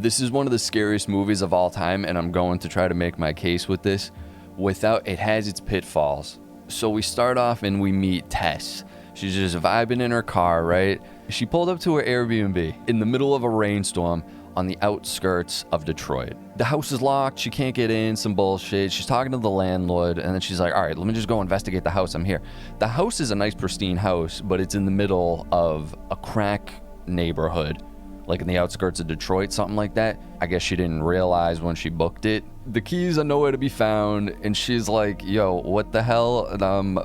This is one of the scariest movies of all time, and I'm going to try to make my case with this. It has its pitfalls. So we start off and we meet Tess. She's just vibing in her car, right? She pulled up to her Airbnb in the middle of a rainstorm on the outskirts of Detroit. The house is locked. She can't get in, some bullshit. She's talking to the landlord, and then she's like, all right, let me just go investigate the house. I'm here. The house is a nice, pristine house, but it's in the middle of a crack neighborhood, like in the outskirts of Detroit, something like that. I guess she didn't realize when she booked it. The keys are nowhere to be found, and she's like, yo, what the hell?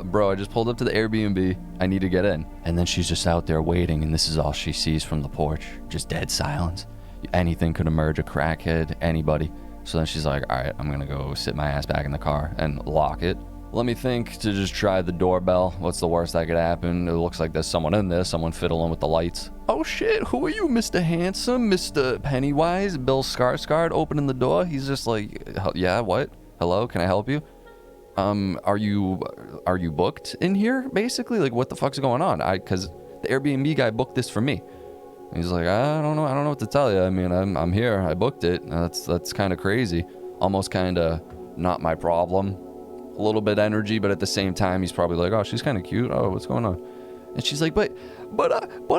Bro, I just pulled up to the Airbnb. I need to get in. And then she's just out there waiting, and this is all she sees from the porch. Just dead silence. Anything could emerge, a crackhead, anybody. So then she's like, all right, I'm gonna go sit my ass back in the car and lock it. Let me think to just try the doorbell. What's the worst that could happen? It looks like there's someone in there, someone fiddling with the lights. Oh shit, who are you, Mr. Handsome? Mr. Pennywise? Bill Skarsgård opening the door? He's just like, yeah, what? Hello, can I help you? Are you booked in here, basically? Like, what the fuck's going on? Cause the Airbnb guy booked this for me. He's like, I don't know what to tell you. I mean, I'm here, I booked it. That's kind of crazy. Almost kind of not my problem. A little bit energy, but at the same time, he's probably like, oh, she's kind of cute. Oh, what's going on? And she's like, but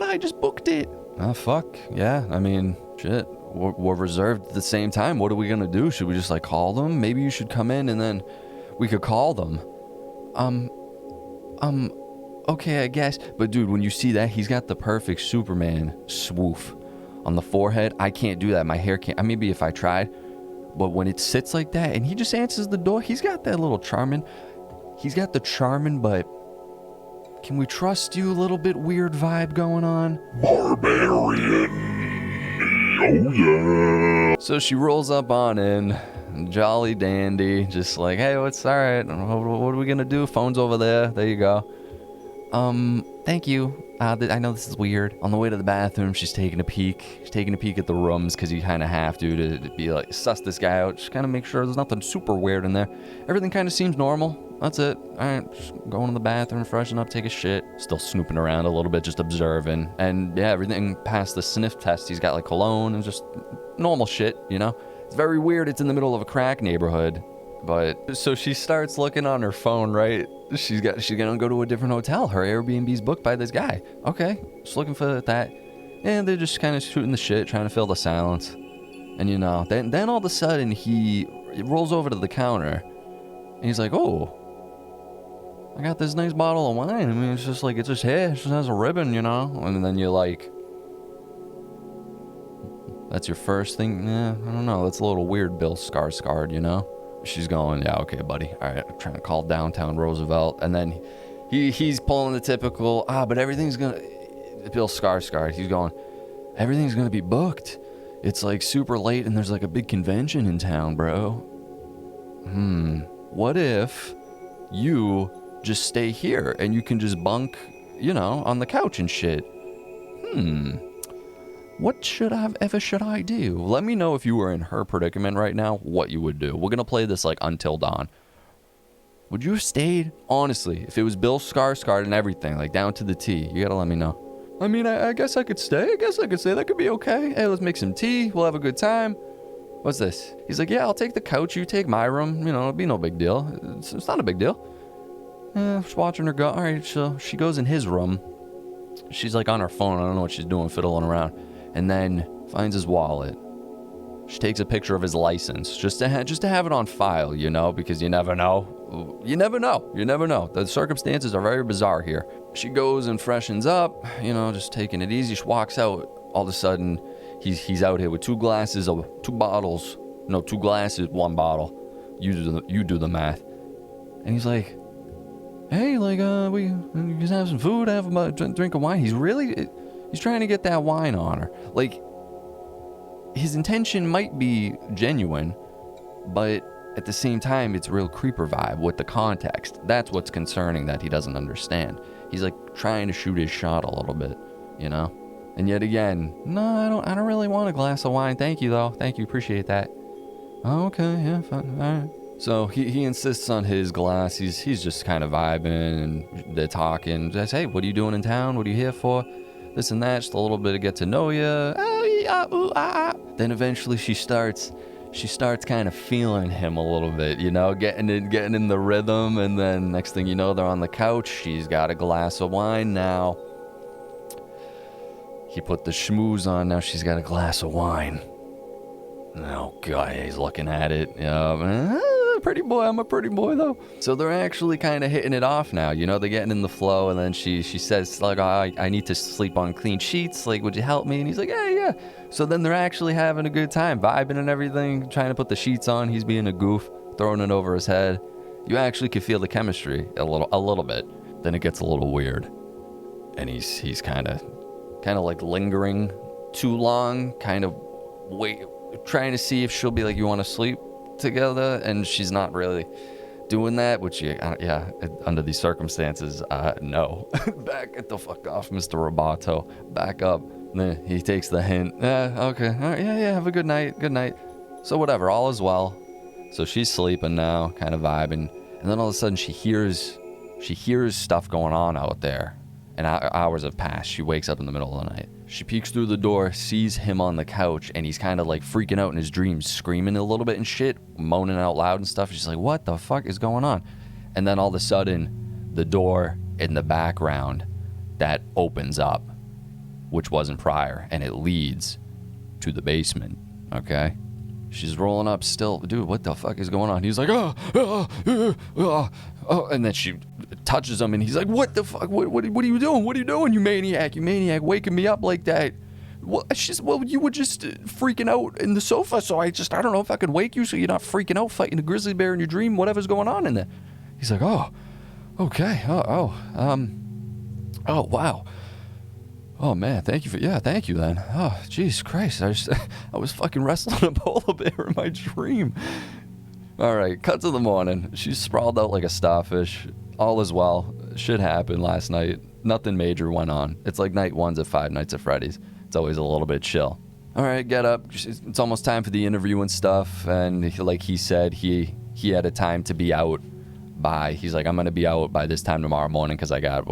I just booked it. Ah, fuck. Yeah, I mean, shit. We're reserved at the same time. What are we going to do? Should we just like call them? Maybe you should come in and then we could call them. Okay, I guess. But dude, when you see that, he's got the perfect Superman swoosh on the forehead. I can't do that. My hair can't. Maybe if I tried. But when it sits like that and he just answers the door, he's got that little charming. He's got the charming, but can we trust you a little bit weird vibe going on? Barbarian. Oh yeah. So she rolls up on in, jolly dandy, just like, hey, what's all right? What are we gonna do? Phone's over there. There you go. Thank you. I know this is weird. On the way to the bathroom, she's taking a peek. She's taking a peek at the rooms because you kind of have to be like, suss this guy out. Just kind of make sure there's nothing super weird in there. Everything kind of seems normal. That's it. All right, just going to the bathroom, freshen up, take a shit. Still snooping around a little bit, just observing. And yeah, everything past the sniff test. He's got like cologne and just normal shit, you know? It's very weird. It's in the middle of a crack neighborhood. But so she starts looking on her phone, right? She's gonna go to a different hotel. Her Airbnb's booked by this guy. Okay, just looking for that. And they're just kind of shooting the shit, trying to fill the silence. And you know, then all of a sudden he rolls over to the counter, and he's like, "Oh, I got this nice bottle of wine. I mean, it's just here. It just has a ribbon, you know." And then you're like, "That's your first thing? Yeah, I don't know. That's a little weird, Bill Skarsgård, you know." She's going, yeah, okay, buddy. All right, I'm trying to call downtown Roosevelt. And then he's pulling the typical, but everything's going to, Bill Skarsgård, he's going, everything's going to be booked. It's like super late and there's like a big convention in town, bro. What if you just stay here and you can just bunk, you know, on the couch and shit? What should I do? Let me know if you were in her predicament right now, what you would do. We're going to play this like until dawn. Would you have stayed? Honestly, if it was Bill Skarsgård and everything, like down to the T, you got to let me know. I mean, I guess I could stay. That could be okay. Hey, let's make some tea. We'll have a good time. What's this? He's like, yeah, I'll take the couch. You take my room. You know, it'll be no big deal. It's not a big deal. Just watching her go. All right, so she goes in his room. She's like on her phone. I don't know what she's doing, fiddling around. And then finds his wallet. She takes a picture of his license just to have it on file, you know, because you never know. You never know. The circumstances are very bizarre here. She goes and freshens up, you know, just taking it easy. She walks out. All of a sudden, he's out here with two glasses, one bottle. You do the math. And he's like, hey, like, we can have some food, have a drink of wine. He's trying to get that wine on her. Like, his intention might be genuine, but at the same time, it's real creeper vibe with the context. That's what's concerning that he doesn't understand. He's like trying to shoot his shot a little bit, you know? And yet again, no, I don't really want a glass of wine. Thank you, though. Thank you. Appreciate that. Oh, okay. Yeah, fine. All right. So he insists on his glass. He's just kind of vibing and they're talking. Just, hey, what are you doing in town? What are you here for? this and that, just a little bit of get to know you. Then eventually she starts kind of feeling him a little bit, you know, getting in the rhythm. And then next thing you know, they're on the couch. She's got a glass of wine now. He put the schmooze on. Now she's got a glass of wine. Oh, God, he's looking at it. Pretty boy. I'm a pretty boy, though. So they're actually kind of hitting it off now. You know, they're getting in the flow. And then she says, like, I need to sleep on clean sheets. Like, would you help me? And he's like, yeah. So then they're actually having a good time, vibing and everything, trying to put the sheets on. He's being a goof, throwing it over his head. You actually could feel the chemistry a little bit. Then it gets a little weird. And he's kind of like lingering too long, kind of trying to see if she'll be like, you want to sleep together? And she's not really doing that, which under these circumstances, no. Back it the fuck off, Mr. Roboto. Back up. Then he takes the hint. Okay. All right, yeah, have a good night. So whatever, all is well. So she's sleeping now, kind of vibing. And then all of a sudden she hears stuff going on out there. And hours have passed. She wakes up in the middle of the night. She peeks through the door, sees him on the couch, and he's kind of like freaking out in his dreams, screaming a little bit and shit, moaning out loud and stuff. She's like, what the fuck is going on? And then all of a sudden, the door in the background, that opens up, which wasn't prior, and it leads to the basement, okay? She's rolling up still. Dude, what the fuck is going on? He's like, oh, and then she touches him, and he's like, what the fuck? What are you doing? What are you doing, you maniac? You maniac, waking me up like that. Well, you were just freaking out in the sofa, so I don't know if I could wake you so you're not freaking out fighting a grizzly bear in your dream, whatever's going on in there. He's like, oh, okay, oh, wow. Oh, man, thank you then. Oh, jeez Christ, I was fucking wrestling a polar bear in my dream. All right, cut to the morning. She's sprawled out like a starfish. All is well. Shit happened last night. Nothing major went on. It's like night one's at Five Nights at Freddy's. It's always a little bit chill. All right, get up. It's almost time for the interview and stuff. And like he said, he had a time to be out by. He's like, I'm going to be out by this time tomorrow morning because I got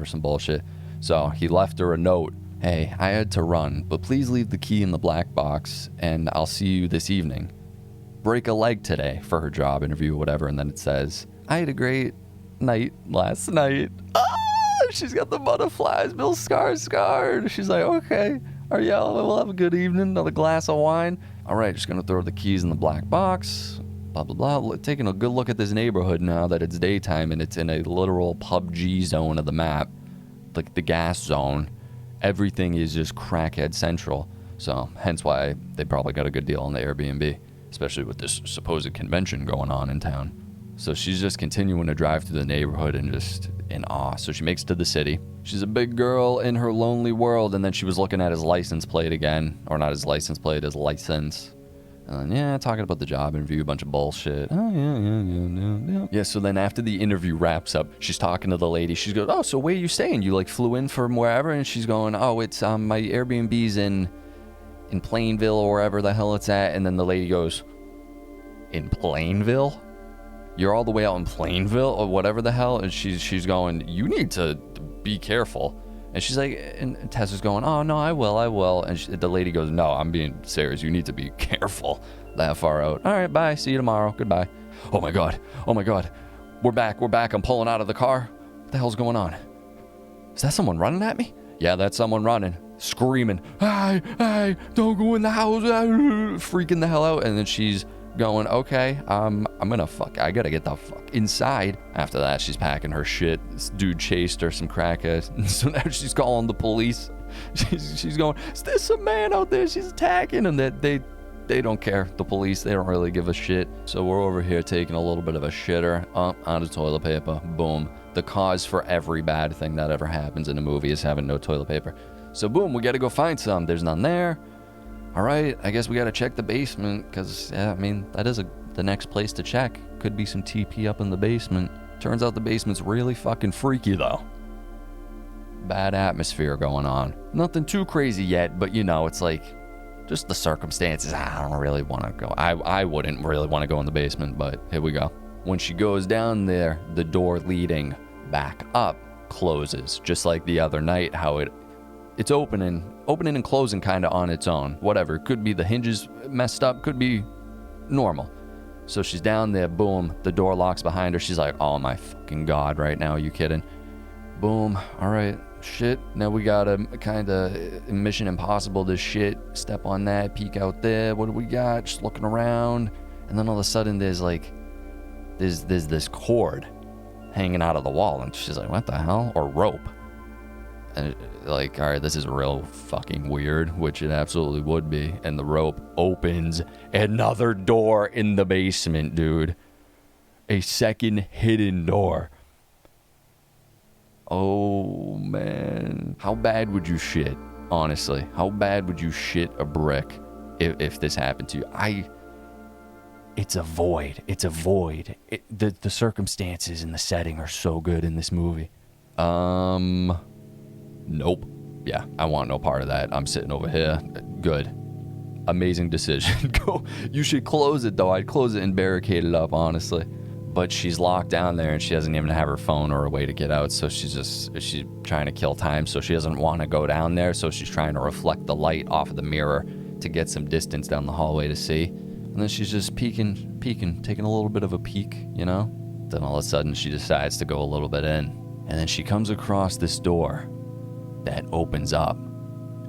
some bullshit. So he left her a note. Hey, I had to run, but please leave the key in the black box, and I'll see you this evening. Break a leg today for her job interview or whatever. And then it says, I had a great night last night. She's got the butterflies. Bill scarred. She's like, okay. All right, yeah, we'll have a good evening. Another glass of wine. All right, just going to throw the keys in the black box. Blah, blah, blah. Taking a good look at this neighborhood now that it's daytime and it's in a literal PUBG zone of the map. Like the gas zone. Everything is just crackhead central. So hence why they probably got a good deal on the Airbnb, especially with this supposed convention going on in town. So she's just continuing to drive through the neighborhood and just in awe. So she makes it to the city. She's a big girl in her lonely world. And then she was looking at his license plate again. Or not his license plate, his license. And then, talking about the job interview, a bunch of bullshit. Yeah, so then after the interview wraps up, she's talking to the lady. She goes, oh, so where are you staying? You like flew in from wherever? And she's going, oh, it's my Airbnb's in Plainville or wherever the hell it's at. And then the lady goes, in Plainville? You're all the way out in Plainville or whatever the hell? And she's going, you need to be careful. And she's like, and Tess is going, oh, no, I will. And the lady goes, no, I'm being serious. You need to be careful that far out. All right, bye. See you tomorrow. Goodbye. Oh, my God. We're back. I'm pulling out of the car. What the hell's going on? Is that someone running at me? Yeah, that's someone running, screaming, hey, don't go in the house, freaking the hell out. And then she's going, okay, I gotta get the fuck inside. After that, she's packing her shit. This dude chased her, some crackhead. So now she's calling the police. She's going, there's some man out there, she's attacking. And that they don't care. The police, they don't really give a shit. So we're over here taking a little bit of a shitter. Out of toilet paper. Boom. The cause for every bad thing that ever happens in a movie is having no toilet paper. So boom, we gotta go find some. There's none there. All right, I guess we gotta check the basement, because, that is the next place to check. Could be some TP up in the basement. Turns out the basement's really fucking freaky, though. Bad atmosphere going on. Nothing too crazy yet, but, it's like, just the circumstances. I don't really want to go. I wouldn't really want to go in the basement, but here we go. When she goes down there, the door leading back up closes, just like the other night, how it It's opening and closing kind of on its own. Whatever. Could be the hinges messed up. Could be normal. So she's down there. Boom. The door locks behind her. She's like, oh my fucking God right now. Are you kidding? Boom. All right. Shit. Now we gotta kind of Mission Impossible this shit. Step on that. Peek out there. What do we got? Just looking around. And then all of a sudden there's this cord hanging out of the wall. And she's like, what the hell? Or rope. And like, all right, this is real fucking weird, which it absolutely would be. And the rope opens another door in the basement, dude. A second hidden door. Oh, man. How bad would you shit, honestly? How bad would you shit a brick if this happened to you? It's a void. It's a void. The circumstances and the setting are so good in this movie. Nope. Yeah, I want no part of that. I'm sitting over here. Good. Amazing decision. Go. You should close it, though. I'd close it and barricade it up, honestly. But she's locked down there, and she doesn't even have her phone or a way to get out, so she's trying to kill time, so she doesn't want to go down there, so she's trying to reflect the light off of the mirror to get some distance down the hallway to see. And then she's just peeking, taking a little bit of a peek, you know? Then all of a sudden, she decides to go a little bit in. And then she comes across this door that opens up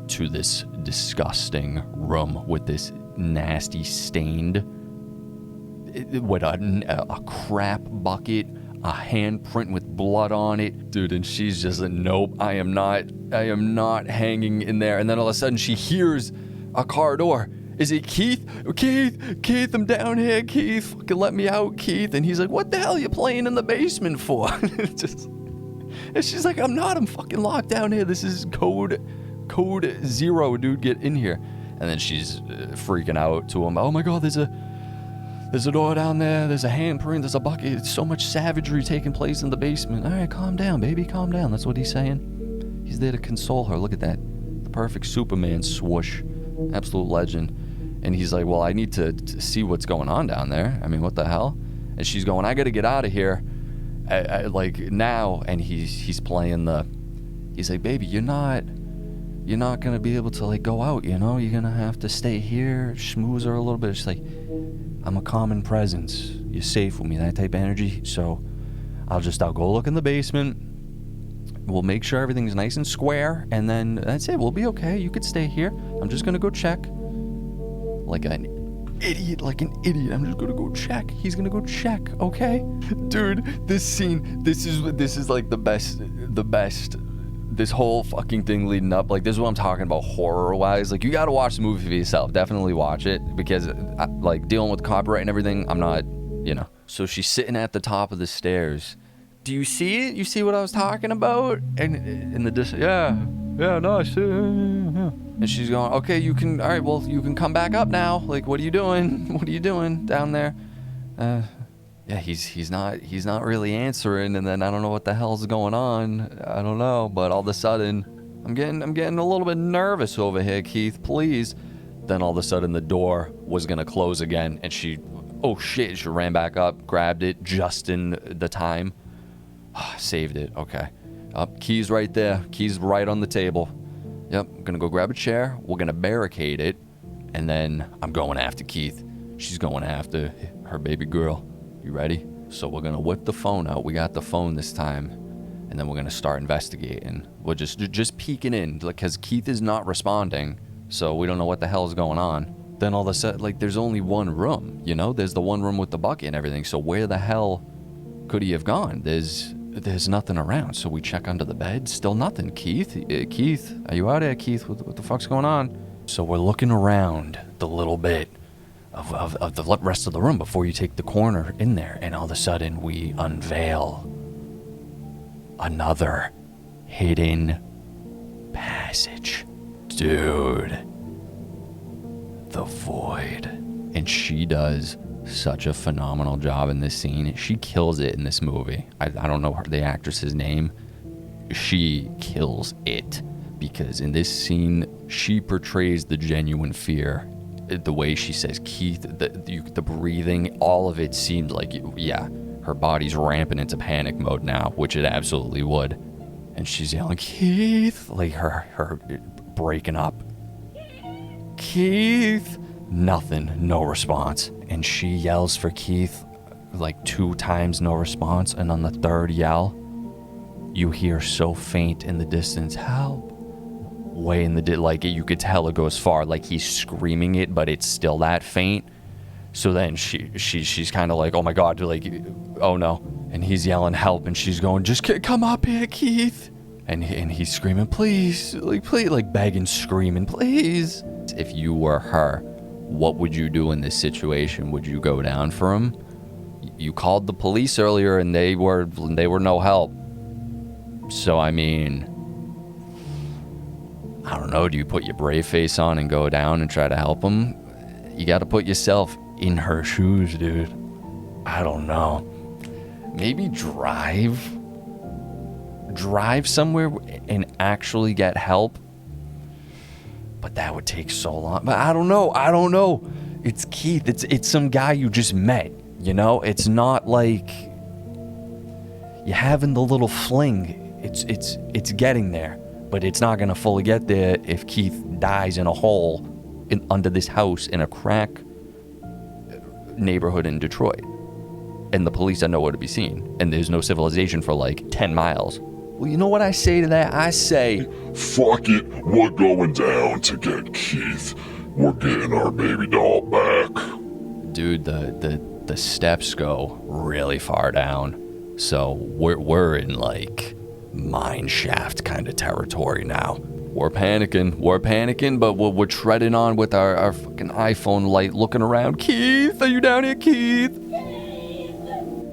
to this disgusting room with this nasty stained, with a crap bucket, a handprint with blood on it, dude. And she's just like, nope, I am not hanging in there. And then all of a sudden she hears a car door. Is it Keith? Keith, I'm down here. Keith, fucking let me out, Keith. And he's like, what the hell are you playing in the basement for? And she's like, I'm fucking locked down here. This is code 0, dude. Get in here. And then she's freaking out to him. Oh my God, there's a door down there. There's a handprint. There's a bucket. It's so much savagery taking place in the basement. All right, calm down, baby. Calm down. That's what he's saying. He's there to console her. Look at that. The perfect Superman swoosh. Absolute legend. And he's like, well, I need to see what's going on down there. I mean, what the hell? And she's going, I got to get out of here. Like now. And he's playing he's like, baby, you're not gonna be able to like go out, you know? You're gonna have to stay here, schmooze her a little bit. She's like, I'm a common presence. You're safe with me, that type of energy. So I'll go look in the basement. We'll make sure everything's nice and square, and then that's it. We'll be okay. You could stay here. I'm just gonna go check. Like an idiot. I'm just gonna go check. He's gonna go check, okay? Dude, this scene, this is like the best. This whole fucking thing leading up, like, this is what I'm talking about horror-wise. Like, you gotta watch the movie for yourself. Definitely watch it, because, like, dealing with copyright and everything, I'm not, you know. So she's sitting at the top of the stairs. Do you see it? You see what I was talking about? And in the distance, yeah, no, I see it. Yeah. And she's going, okay, you can come back up now. Like, what are you doing? What are you doing down there? Yeah, he's not really answering, and then I don't know what the hell's going on. I don't know, but all of a sudden, I'm getting a little bit nervous over here, Keith. Please. Then all of a sudden, the door was gonna close again, and she ran back up, grabbed it just in the time. Saved it. Okay. Keys right there. Keys right on the table. Yep. I'm gonna go grab a chair. We're gonna barricade it, and then I'm going after Keith. She's going after her baby girl. You ready? So we're gonna whip the phone out. We got the phone this time, and then we're gonna start investigating. We're just peeking in, like, because Keith is not responding, so we don't know what the hell is going on. Then all of a sudden, like, there's only one room, you know? There's the one room with the bucket and everything. So where the hell could he have gone? There's nothing around. So we check under the bed. Still nothing. Keith, are you out there, Keith? What the fuck's going on? So we're looking around the little bit of the rest of the room before you take the corner in there, and all of a sudden we unveil another hidden passage. Dude, the void. And she does such a phenomenal job in this scene. She kills it in this movie. I don't know the actress's name. She kills it, because in this scene she portrays the genuine fear. The way she says Keith, the breathing, all of it seemed like, yeah, her body's ramping into panic mode now, which it absolutely would. And she's yelling, Keith, like her breaking up. Keith. Nothing, no response. And she yells for Keith like 2 times, no response. And on the 3rd yell, you hear so faint in the distance, help. Way in the like you could tell it goes far, like he's screaming it, but it's still that faint. So then she's kind of like, oh my god, like, oh no. And he's yelling help, and she's going, just come up here, Keith. And he's screaming, please, like begging, screaming, please. If you were her, what would you do in this situation? Would you go down for him? You called the police earlier, and they were no help. So I mean, I don't know. Do you put your brave face on and go down and try to help him? You got to put yourself in her shoes, dude. I don't know. Maybe drive somewhere and actually get help. But that would take so long. But I don't know. It's Keith. It's some guy you just met, you know? It's not like you're having the little fling. It's getting there. But it's not going to fully get there if Keith dies in a hole under this house in a crack neighborhood in Detroit. And the police are nowhere to be seen. And there's no civilization for like 10 miles. Well, you know what I say to that? I say, fuck it, we're going down to get Keith. We're getting our baby doll back. Dude, the steps go really far down. So we're in like mine shaft kind of territory now. We're panicking, but we're treading on with our fucking iPhone light, looking around. Keith, are you down here, Keith?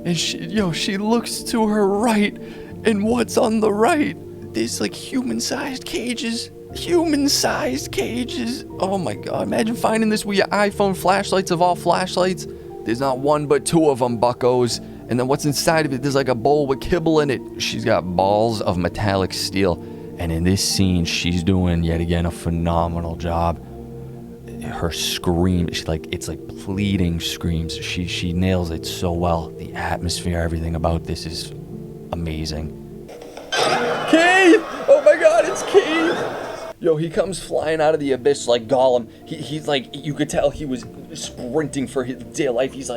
And she looks to her right, and what's on the right? There's like human-sized cages. Oh my god, imagine finding this with your iPhone flashlights of all flashlights. There's not 1 but 2 of them, buckos. And then what's inside of it? There's like a bowl with kibble in it. She's got balls of metallic steel. And in this scene, she's doing, yet again, a phenomenal job. Her scream, it's like pleading screams. She nails it so well. The atmosphere, everything about this is amazing. Keith! Oh my god, it's Keith! Yo, he comes flying out of the abyss like Gollum. He's like, you could tell he was sprinting for his dear life. He's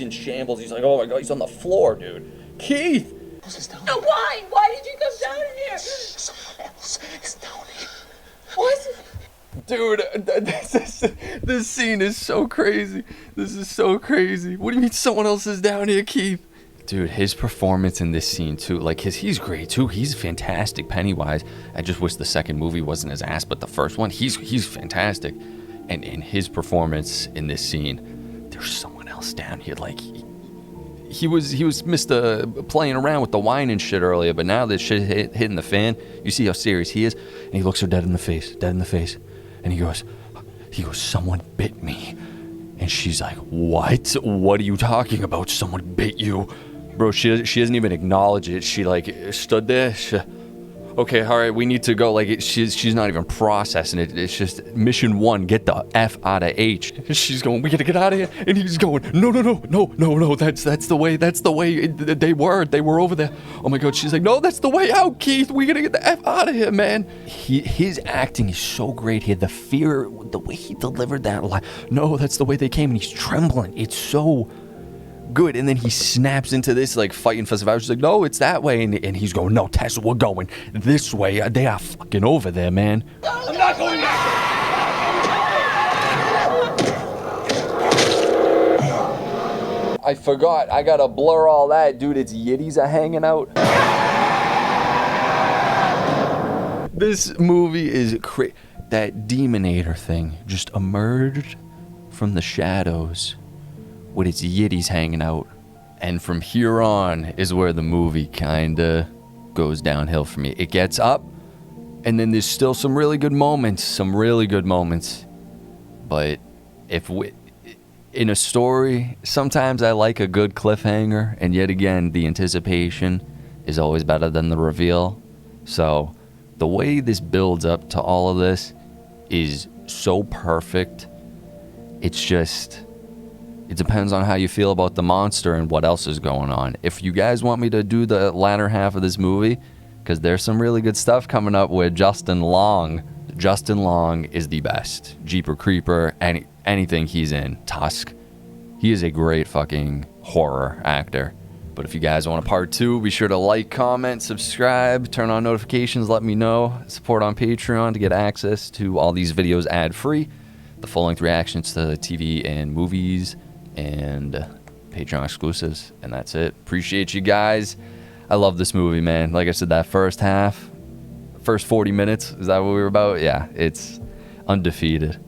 in shambles. He's like, oh my god, he's on the floor, dude. Keith! No, why? Why did you come down here? Someone else is down here. What? Dude, this scene is so crazy. This is so crazy. What do you mean someone else is down here, Keith? Dude, his performance in this scene too, like he's great too. He's fantastic, Pennywise. I just wish the second movie wasn't his ass, but the first one, he's fantastic. And in his performance in this scene, there's someone else down here. Like he was Mr. playing around with the wine and shit earlier, but now this shit hitting the fan. You see how serious he is, and he looks her dead in the face, and he goes, someone bit me. And she's like, what? What are you talking about? Someone bit you? Bro, she doesn't even acknowledge it. She like stood there. Okay, all right, we need to go. Like she's not even processing it. It's just mission 1, get the F out of H. She's going, we gotta get out of here. And he's going, no. That's the way. They were over there. Oh my god. She's like, no, that's the way out, Keith. We gotta get the F out of here, man. His acting is so great here. The fear, the way he delivered that line. No, that's the way they came, and he's trembling. It's so good. And then he snaps into this like fighting for survival. She's like, no, it's that way. And he's going, no, Tess, we're going this way. They are fucking over there, man. I'm not going back. I forgot. I gotta blur all that. Dude, its yitties are hanging out. This movie is that Demonator thing just emerged from the shadows with its yitties hanging out. And from here on is where the movie kinda goes downhill for me. It gets up, and then there's still some really good moments. But in a story, sometimes I like a good cliffhanger, and yet again, the anticipation is always better than the reveal. So the way this builds up to all of this is so perfect. It's just, it depends on how you feel about the monster and what else is going on. If you guys want me to do the latter half of this movie, because there's some really good stuff coming up with Justin Long. Justin Long is the best. Jeeper Creeper, anything he's in. Tusk. He is a great fucking horror actor. But if you guys want a part 2, be sure to like, comment, subscribe, turn on notifications, let me know. Support on Patreon to get access to all these videos ad-free. The full-length reactions to TV and movies and Patreon exclusives. And that's it. Appreciate you guys. I love this movie, man. Like I said, that first 40 minutes, is that what we were about? Yeah, it's undefeated.